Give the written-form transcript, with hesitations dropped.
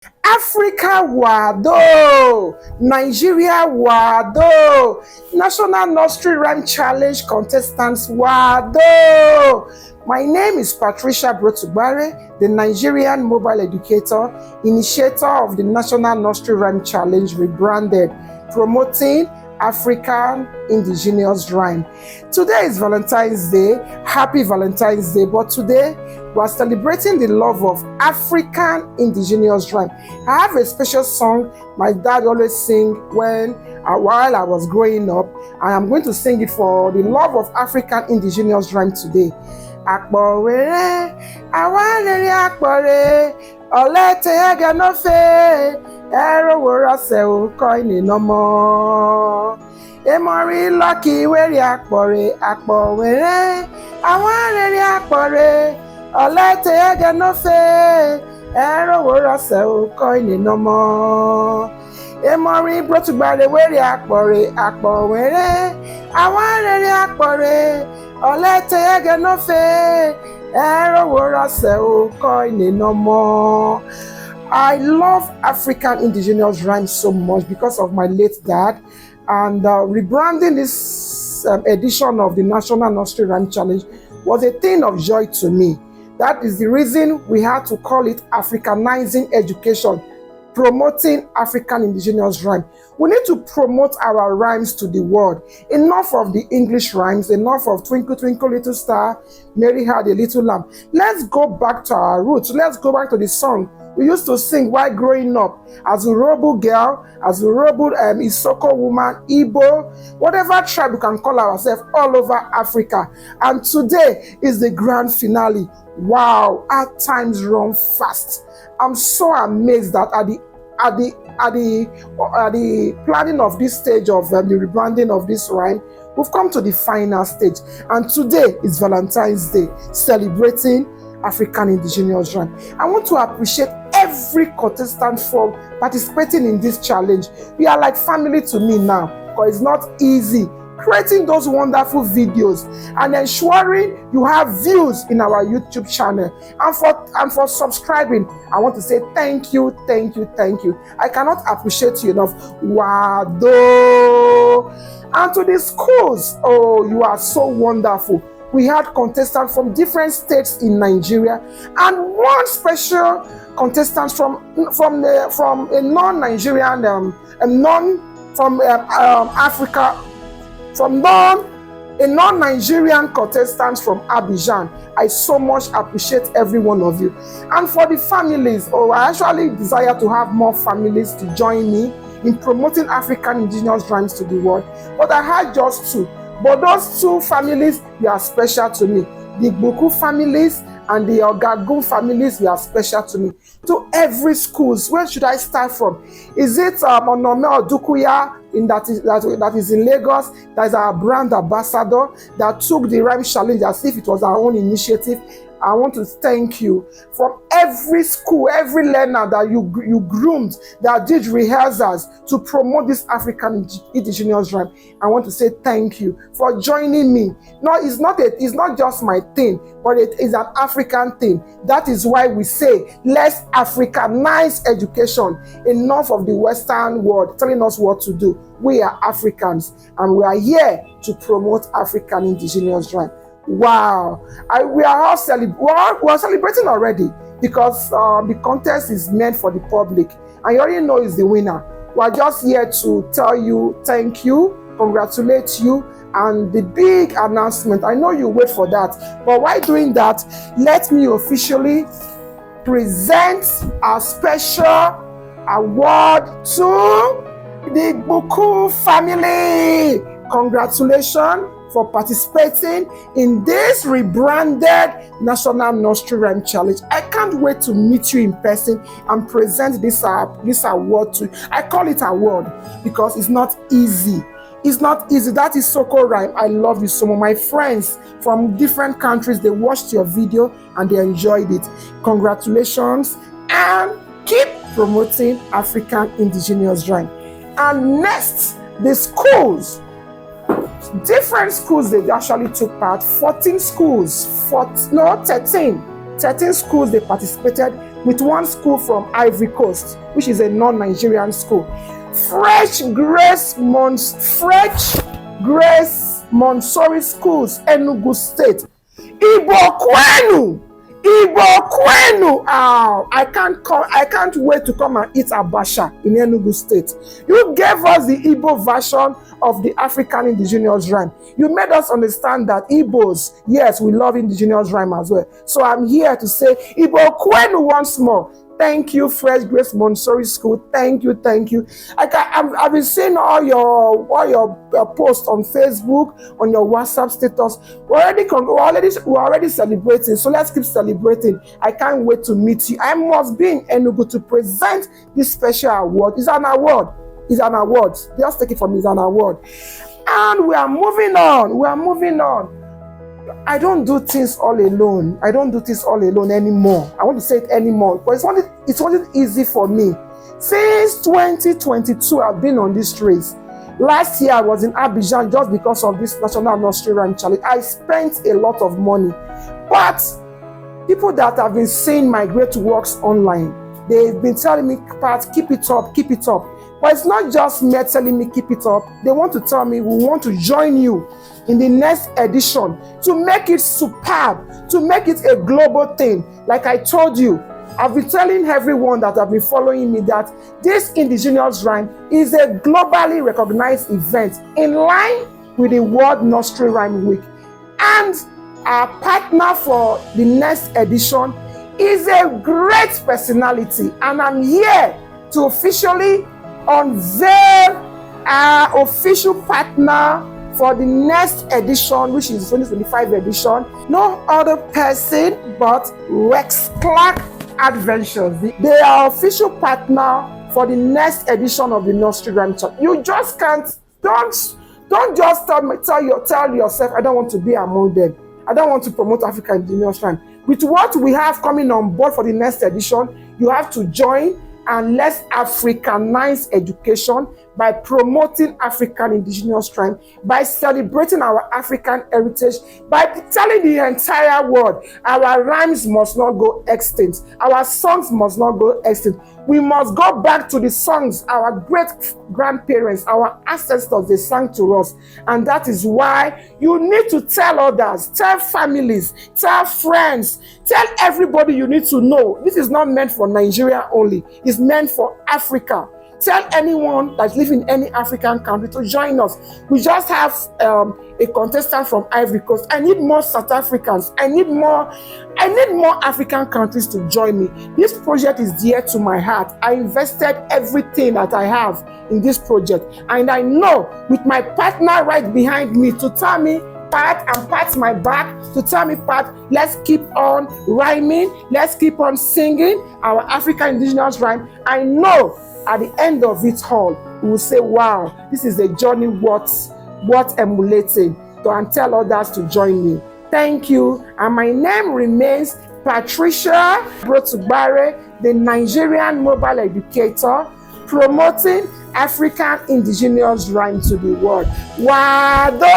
Africa Wado, Nigeria Wado, National Nursery Rhyme Challenge contestants Wado. My name is Patricia Brotugbare, the Nigerian mobile educator, initiator of the National Nursery Rhyme Challenge rebranded, promoting African Indigenous rhyme. Today is Valentine's Day. Happy Valentine's Day. But today we are celebrating the love of African Indigenous rhyme. I have a special song my dad always sing while I was growing up. I am going to sing it for the love of African Indigenous rhyme today. Akpọwere, awanere akpọre, olete ege nofe, ero wora se o koini nomo. Emori lucky weri akpọre, akpọwere, awanere akpọre, olete ege nofe, ero wora se o koini nomo. Emori Brotugbare weri akpọre, akpọwere, awanere akpọre, olete ege nofe, ero wora se o koini nomo. I love African Indigenous rhymes so much because of my late dad, and rebranding this edition of the National Nursery Rhyme Challenge was a thing of joy to me. That is the reason we had to call it Africanizing Education, promoting African Indigenous rhyme. We need to promote our rhymes to the world. Enough of the English rhymes, enough of Twinkle Twinkle Little Star, Mary Had a Little Lamb. Let's go back to our roots. Let's go back to the song we used to sing while growing up, as a Urobo girl, as a Urobo Isoko woman, Igbo, whatever tribe we can call ourselves all over Africa. And today is the grand finale. Wow, our times run fast. I'm so amazed that at the planning of this stage of the rebranding of this rhyme, we've come to the final stage. And today is Valentine's Day, celebrating African Indigenous rhyme. I want to appreciate every contestant for participating in this challenge. You are like family to me now, because it's not easy creating those wonderful videos and ensuring you have views in our YouTube channel. And for subscribing, I want to say thank you, thank you, thank you. I cannot appreciate you enough. Wado. And to the schools, oh, you are so wonderful. We had contestants from different states in Nigeria, and one special contestant from a non-Nigerian, Africa, a non-Nigerian contestant from Abidjan. I so much appreciate every one of you. And for the families, I actually desire to have more families to join me in promoting African Indigenous rhymes to the world, but I had just two. But those two families, they are special to me. The Gboku families and the Ogagun families, they are special to me. To every schools, where should I start from? Is it Onome Odukuya that is in Lagos, that is our brand ambassador, that took the rhyme challenge as if it was our own initiative? I want to thank you. From every school, every learner that you groomed, that did rehearsals to promote this African Indigenous rhyme, I want to say thank you for joining me. No, it's not just my thing, but it is an African thing. That is why we say, let's Africanize education. Enough of the Western world telling us what to do. We are Africans, and we are here to promote African Indigenous rhyme. Wow, we are celebrating already, because the contest is meant for the public, and you already know is the winner. We are just here to tell you thank you, congratulate you, and the big announcement. I know you wait for that, but while doing that, let me officially present our special award to the Gboku family. Congratulations for participating in this rebranded National Nursery Rhyme Challenge. I can't wait to meet you in person and present this award to you. I call it award because it's not easy. It's not easy. That is Soko Rhyme. I love you so much. My friends from different countries, they watched your video and they enjoyed it. Congratulations, and keep promoting African Indigenous rhyme. And next, the schools. Different schools, they actually took part. 13 schools, they participated with one school from Ivory Coast, which is a non-Nigerian school. Fresh Grace Montessori Schools, Enugu State. Igbo Kwenu. Oh, I can't wait to come and eat abacha in Enugu State. You gave us the Igbo version of the African indigenous rhyme. You made us understand that Igbos, yes, we love indigenous rhyme as well. So I'm here to say Igbo Kwenu once more. Thank you, Fresh Grace Montessori School. Thank you. I've been seeing all your posts on Facebook, on your WhatsApp status. We're already celebrating, so let's keep celebrating. I can't wait to meet you. I must be in Enugu to present this special award. It's an award. Just take it from me. It's an award. And we are moving on. I don't do things all alone. Anymore. I want to say it anymore, but it wasn't easy for me. Since 2022, I've been on this race. Last year, I was in Abidjan just because of this National Nursery Rhyme Challenge. I spent a lot of money. But people that have been seeing my great works online, they've been telling me, Pat, keep it up. But it's not just me telling me keep it up. They want to tell me we want to join you in the next edition to make it superb, to make it a global thing. Like I told you, I've been telling everyone that have been following me that this Indigenous Rhyme is a globally recognized event in line with the World Nursery Rhyme Week. And our partner for the next edition is a great personality. And I'm here to officially unveil our official partner for the next edition, which is 2025 edition. No other person but Rex Clark Adventures. They are official partner for the next edition of the Nursery Rhyme Challenge. You just can't, don't just tell yourself, I don't want to be among them. I don't want to promote African Indigenous Rhyme. With what we have coming on board for the next edition, you have to join and let's Africanize education by promoting African Indigenous Rhyme, by celebrating our African heritage, by telling the entire world our rhymes must not go extinct, our songs must not go extinct. We must go back to the songs our great-grandparents, our ancestors, they sang to us. And that is why you need to tell others, tell families, tell friends, tell everybody you need to know. This is not meant for Nigeria only. It's meant for Africa. Tell anyone that lives in any African country to join us. We just have a contestant from Ivory Coast. I need more South Africans. I need more African countries to join me. This project is dear to my heart. I invested everything that I have in this project. And I know with my partner right behind me to tell me, Pat, and pat my back to tell me, Pat, let's keep on rhyming. Let's keep on singing our African Indigenous Rhyme. I know at the end of it all, we will say, wow, this is a journey worth emulating, and tell others to join me. Thank you. And my name remains Patricia Brotugbare, the Nigerian mobile educator, promoting African Indigenous Rhyme to the world. Wado!